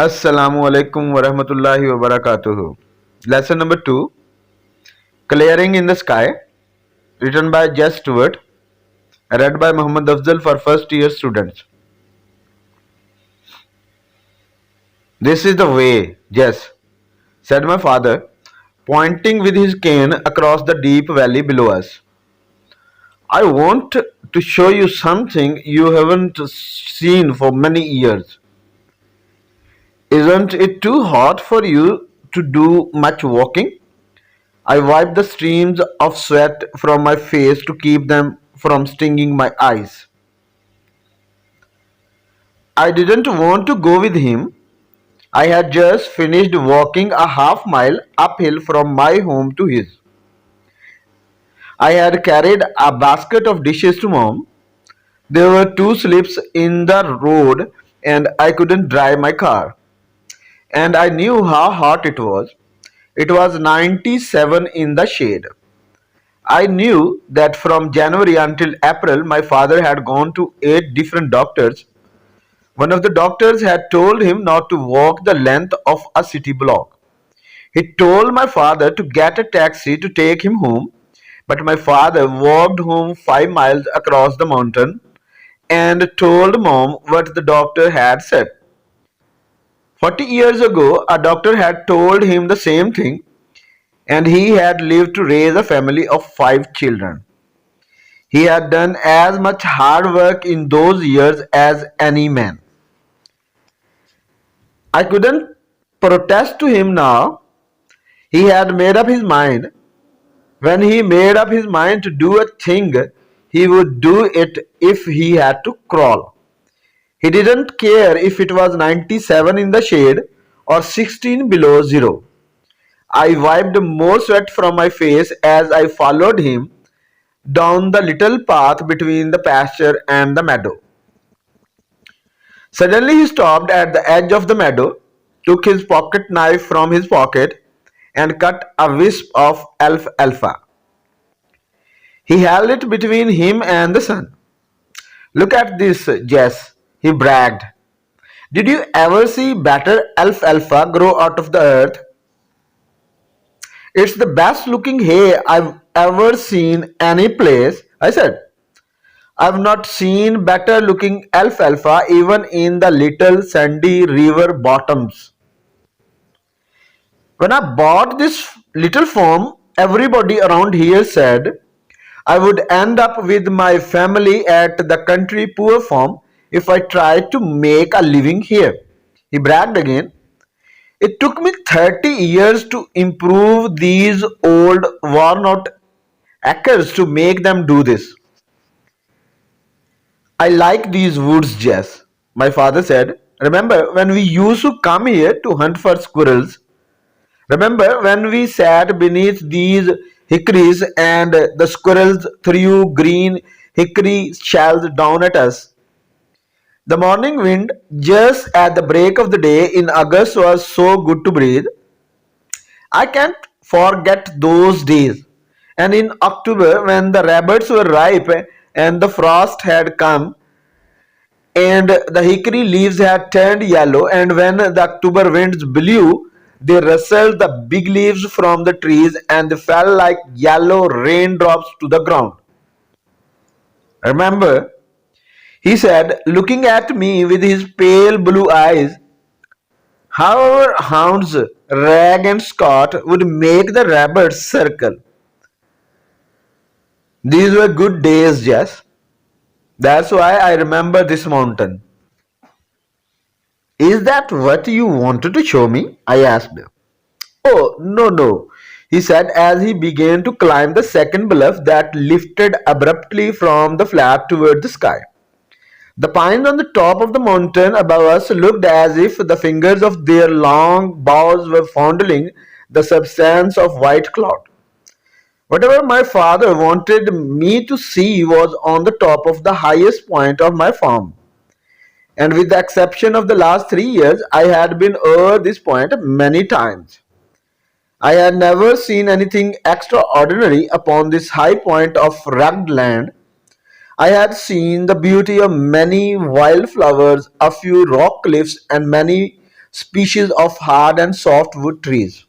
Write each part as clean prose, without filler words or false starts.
Assalamu alaikum wa rahmatullahi wa barakatuhu. Lesson number 2, Clearing in the Sky, written by Jess Stewart, read by Muhammad Afzal for first year students. This is the way, Jess, said my father, pointing with his cane across the deep valley below us. I want to show you something you haven't seen for many years. Isn't it too hot for you to do much walking? I wiped the streams of sweat from my face to keep them from stinging my eyes. I didn't want to go with him. I had just finished walking a half mile uphill from my home to his. I had carried a basket of dishes to mom. There were two slips in the road and I couldn't drive my car. And I knew how hot it was. It was 97 in the shade. I knew that from January until April, my father had gone to 8 different doctors. One of the doctors had told him not to walk the length of a city block. He told my father to get a taxi to take him home, but my father walked home 5 miles across the mountain and told mom what the doctor had said. 40 years ago, a doctor had told him the same thing, and he had lived to raise a family of 5 children. He had done as much hard work in those years as any man. I couldn't protest to him now. He had made up his mind. When he made up his mind to do a thing, he would do it if he had to crawl. He didn't care if it was 97 in the shade or 16 below zero. I wiped more sweat from my face as I followed him down the little path between the pasture and the meadow. Suddenly he stopped at the edge of the meadow, took his pocket knife from his pocket, and cut a wisp of alfalfa. He held it between him and the sun. Look at this, Jess, he bragged. Did you ever see better alfalfa grow out of the earth? It's the best looking hay I've ever seen any place, I said. I've not seen better looking alfalfa even in the little sandy river bottoms. When I bought this little farm, everybody around here said I would end up with my family at the country poor farm if I tried to make a living here. He bragged again. It took me 30 years to improve these old worn out acres to make them do this. I like these woods, Jess, my father said. Remember when we used to come here to hunt for squirrels? Remember when we sat beneath these hickories and the squirrels threw green hickory shells down at us? The morning wind just at the break of the day in August was so good to breathe. I can't forget those days. And in October, when the rabbits were ripe and the frost had come, and the hickory leaves had turned yellow, and when the October winds blew, they rustled the big leaves from the trees and they fell like yellow raindrops to the ground. Remember, he said, looking at me with his pale blue eyes, how our hounds, Rag and Scott, would make the rabbits circle. These were good days, Jess. That's why I remember this mountain. Is that what you wanted to show me? I asked. Oh, no, no, he said as he began to climb the second bluff that lifted abruptly from the flat toward the sky. The pines on the top of the mountain above us looked as if the fingers of their long boughs were fondling the substance of white cloud. Whatever my father wanted me to see was on the top of the highest point of my farm. And with the exception of the last 3 years, I had been over this point many times. I had never seen anything extraordinary upon this high point of rugged land. I had seen the beauty of many wild flowers, a few rock cliffs, and many species of hard and soft wood trees.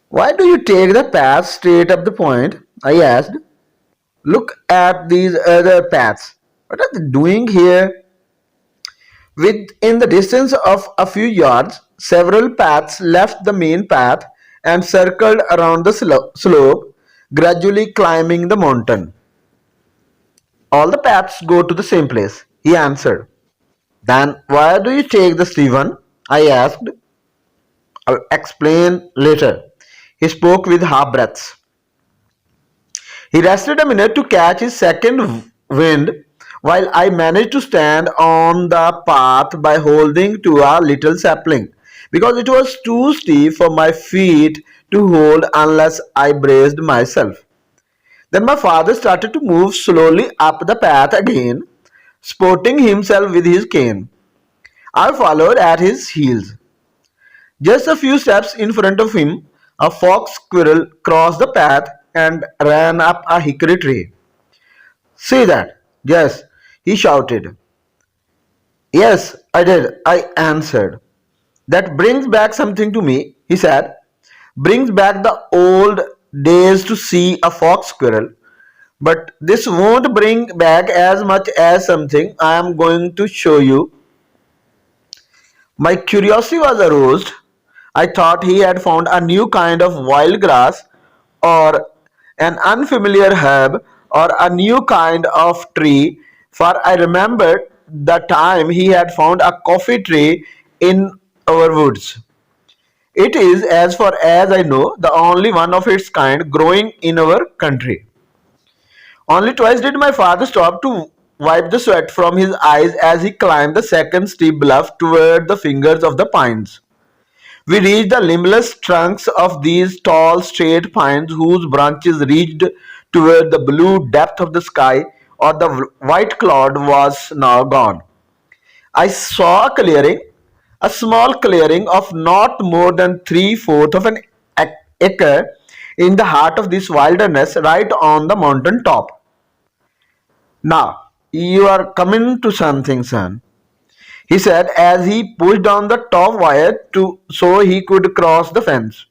Why do you take the path straight up the point? I asked. Look at these other paths. What are they doing here? Within the distance of a few yards, several paths left the main path and circled around the slope, gradually climbing the mountain. All the paths go to the same place, he answered. Then why do you take the Stephen? I asked. I'll explain later. He spoke with half breaths. He rested a minute to catch his second wind while I managed to stand on the path by holding to a little sapling because it was too steep for my feet to hold unless I braced myself. Then my father started to move slowly up the path again, supporting himself with his cane. I followed at his heels. Just a few steps in front of him, a fox squirrel crossed the path and ran up a hickory tree. See that? Yes, he shouted. Yes, I did, I answered. That brings back something to me, he said. Brings back the old days to see a fox squirrel. But this won't bring back as much as something I am going to show you. My curiosity was aroused. I thought he had found a new kind of wild grass or an unfamiliar herb or a new kind of tree, for I remembered the time he had found a coffee tree in our woods. It is, as far as I know, the only one of its kind growing in our country. Only twice did my father stop to wipe the sweat from his eyes as he climbed the second steep bluff toward the fingers of the pines. We reached the limbless trunks of these tall, straight pines whose branches reached toward the blue depth of the sky, or the white cloud was now gone. I saw a clearing, a small clearing of not more than three-fourths of an acre in the heart of this wilderness, right on the mountain top. Now, you are coming to something, son, he said as he pushed down the top wire so he could cross the fence.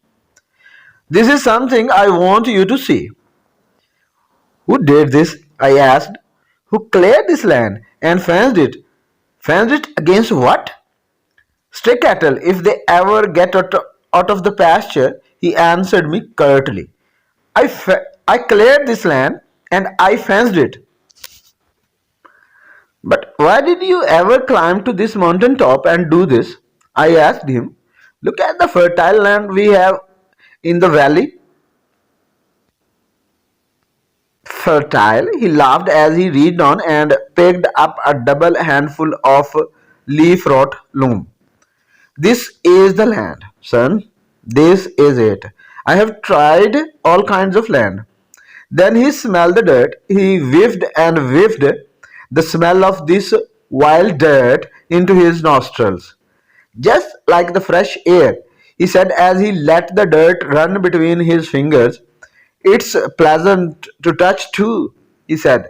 This is something I want you to see. Who did this? I asked. Who cleared this land and fenced it? Fenced it against what? Stray cattle, if they ever get out of the pasture, he answered me curtly. I cleared this land and I fenced it. But why did you ever climb to this mountain top and do this? I asked him. Look at the fertile land we have in the valley. Fertile, he laughed as he reached on and picked up a double handful of leaf rot loam. This is the land, son. This is it. I have tried all kinds of land. Then he smelled the dirt. He whiffed and whiffed the smell of this wild dirt into his nostrils. Just like the fresh air, he said as he let the dirt run between his fingers. It's pleasant to touch too, he said.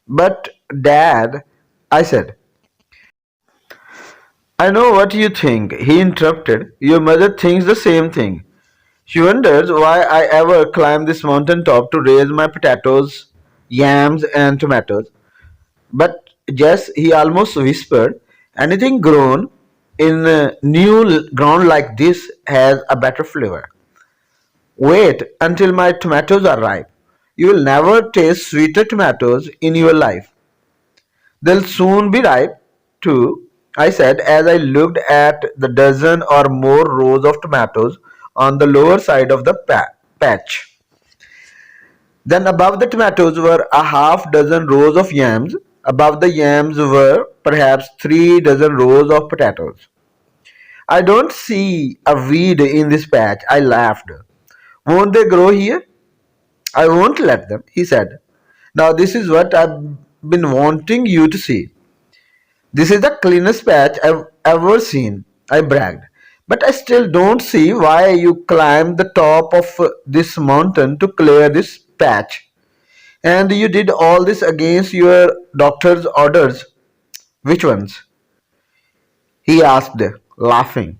But, Dad, I said. I know what you think, he interrupted. Your mother thinks the same thing. She wonders why I ever climbed this mountain top to raise my potatoes, yams, and tomatoes. But Jess, he almost whispered, anything grown in new ground like this has a better flavor. Wait until my tomatoes are ripe. You will never taste sweeter tomatoes in your life. They'll soon be ripe, too, I said as I looked at the dozen or more rows of tomatoes on the lower side of the patch. Then above the tomatoes were a half dozen rows of yams. Above the yams were perhaps 3 dozen rows of potatoes. I don't see a weed in this patch, I laughed. Won't they grow here? I won't let them, he said. Now this is what I've been wanting you to see. This is the cleanest patch I've ever seen, I bragged. But I still don't see why you climbed the top of this mountain to clear this patch. And you did all this against your doctor's orders. Which ones? he asked, laughing.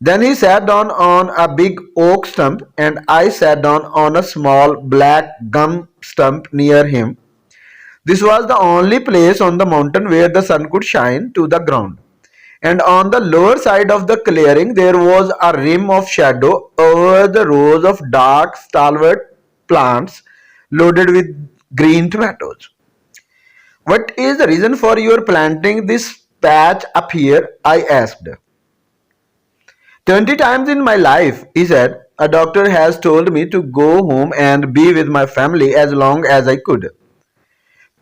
Then he sat down on a big oak stump, and I sat down on a small black gum stump near him. This was the only place on the mountain where the sun could shine to the ground. And on the lower side of the clearing, there was a rim of shadow over the rows of dark, stalwart plants loaded with green tomatoes. What is the reason for your planting this patch up here? I asked. 20 times in my life, he said, a doctor has told me to go home and be with my family as long as I could.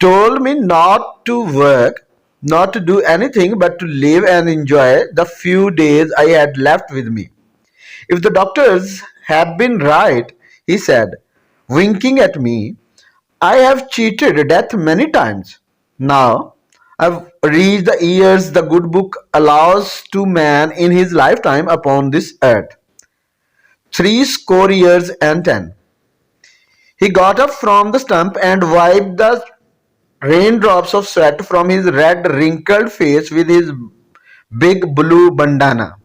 Told me not to work, not to do anything but to live and enjoy the few days I had left with me. If the doctors had been right, he said, winking at me, I have cheated death many times. Now I've reached the years the good book allows to man in his lifetime upon this earth. 70 years and 10. He got up from the stump and wiped the raindrops of sweat from his red, wrinkled face with his big blue bandana.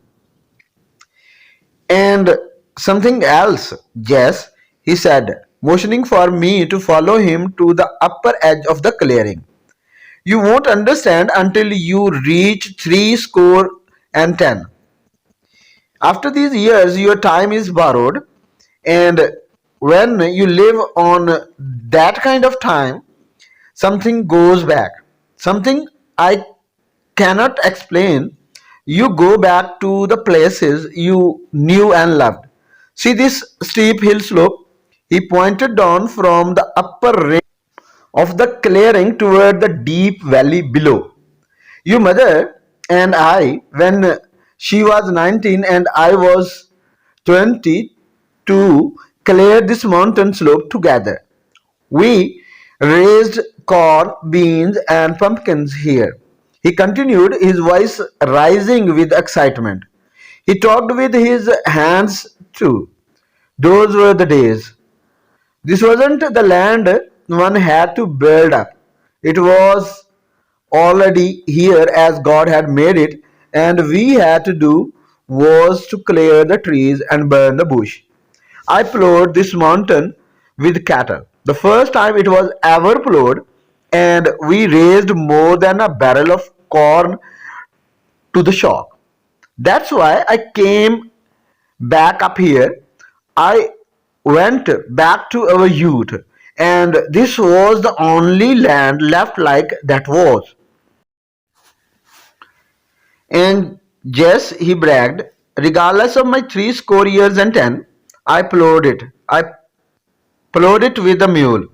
And something else, Jess, he said, motioning for me to follow him to the upper edge of the clearing. You won't understand until you reach 70 and 10. After these years, your time is borrowed, and when you live on that kind of time, something goes back. Something I cannot explain. You go back to the places you knew and loved. See this steep hill slope? He pointed down from the upper rim of the clearing toward the deep valley below. Your mother and I, when she was 19 and I was 22, cleared this mountain slope together. We raised corn, beans, and pumpkins here. He continued, his voice rising with excitement. He talked with his hands too. Those were the days. This wasn't the land one had to build up. It was already here as God had made it, and we had to do was to clear the trees and burn the bush. I plowed this mountain with cattle. The first time it was ever plowed, and we raised more than a barrel of corn to the shock. That's why I came back up here. I went back to our youth, and this was the only land left like that was. And yes, he bragged, regardless of my 70 years and 10, I plowed it. I plowed it with a mule.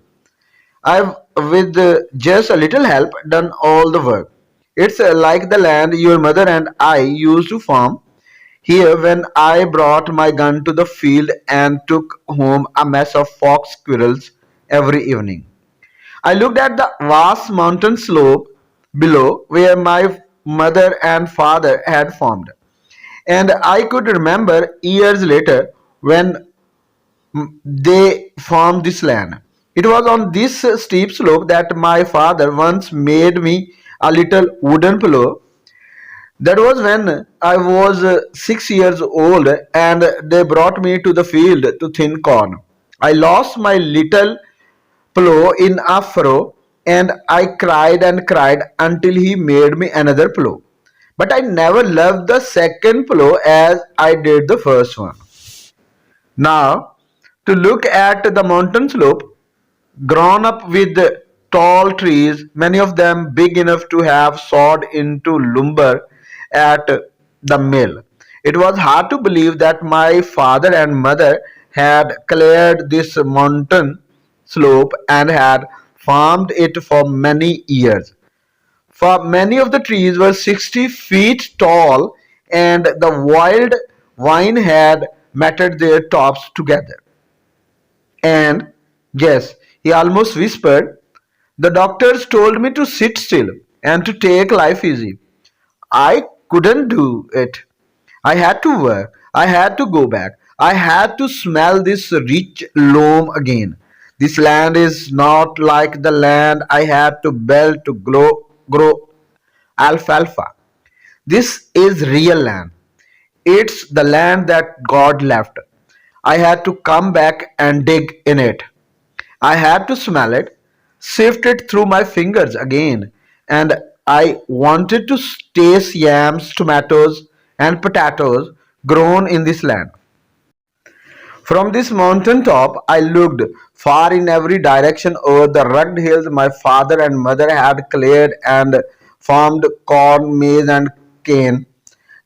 I've, with just a little help, done all the work. It's like the land your mother and I used to farm here when I brought my gun to the field and took home a mess of fox squirrels every evening. I looked at the vast mountain slope below where my mother and father had farmed, and I could remember years later when they farmed this land. It was on this steep slope that my father once made me a little wooden pillow. That was when I was 6 years old, and they brought me to the field to thin corn. I lost my little pillow in a furrow, and I cried and cried until he made me another pillow. But I never loved the second pillow as I did the first one. Now, to look at the mountain slope, grown up with tall trees, many of them big enough to have sawed into lumber at the mill. It was hard to believe that my father and mother had cleared this mountain slope and had farmed it for many years. For many of the trees were 60 feet tall, and the wild vine had matted their tops together. And yes, he almost whispered, the doctors told me to sit still and to take life easy. I couldn't do it. I had to work. I had to go back. I had to smell this rich loam again. This land is not like the land I had to build to grow alfalfa. This is real land. It's the land that God left. I had to come back and dig in it. I had to smell it, sift it through my fingers again, and I wanted to taste yams, tomatoes, and potatoes grown in this land. From this mountain top, I looked far in every direction over the rugged hills my father and mother had cleared and farmed corn, maize, and cane.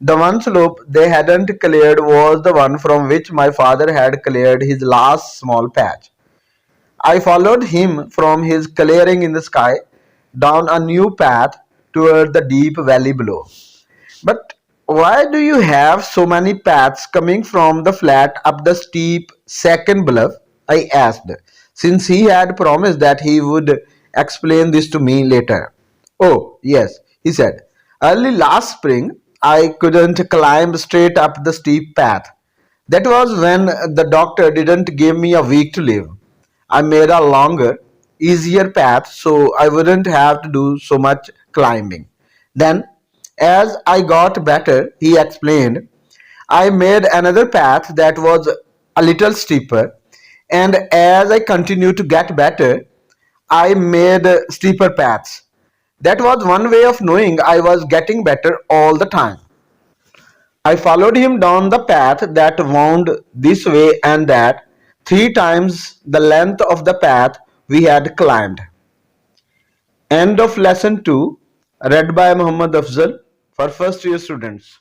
The one slope they hadn't cleared was the one from which my father had cleared his last small patch. I followed him from his clearing in the sky down a new path toward the deep valley below. But why do you have so many paths coming from the flat up the steep second bluff? I asked, since he had promised that he would explain this to me later. Oh, yes, he said. Early last spring, I couldn't climb straight up the steep path. That was when the doctor didn't give me a week to live. I made a longer, easier path so I wouldn't have to do so much climbing. Then, as I got better, he explained, I made another path that was a little steeper, and as I continued to get better, I made steeper paths. That was one way of knowing I was getting better all the time. I followed him down the path that wound this way and that, 3 times the length of the path we had climbed. End of lesson 2, read by Muhammad Afzal for first year students.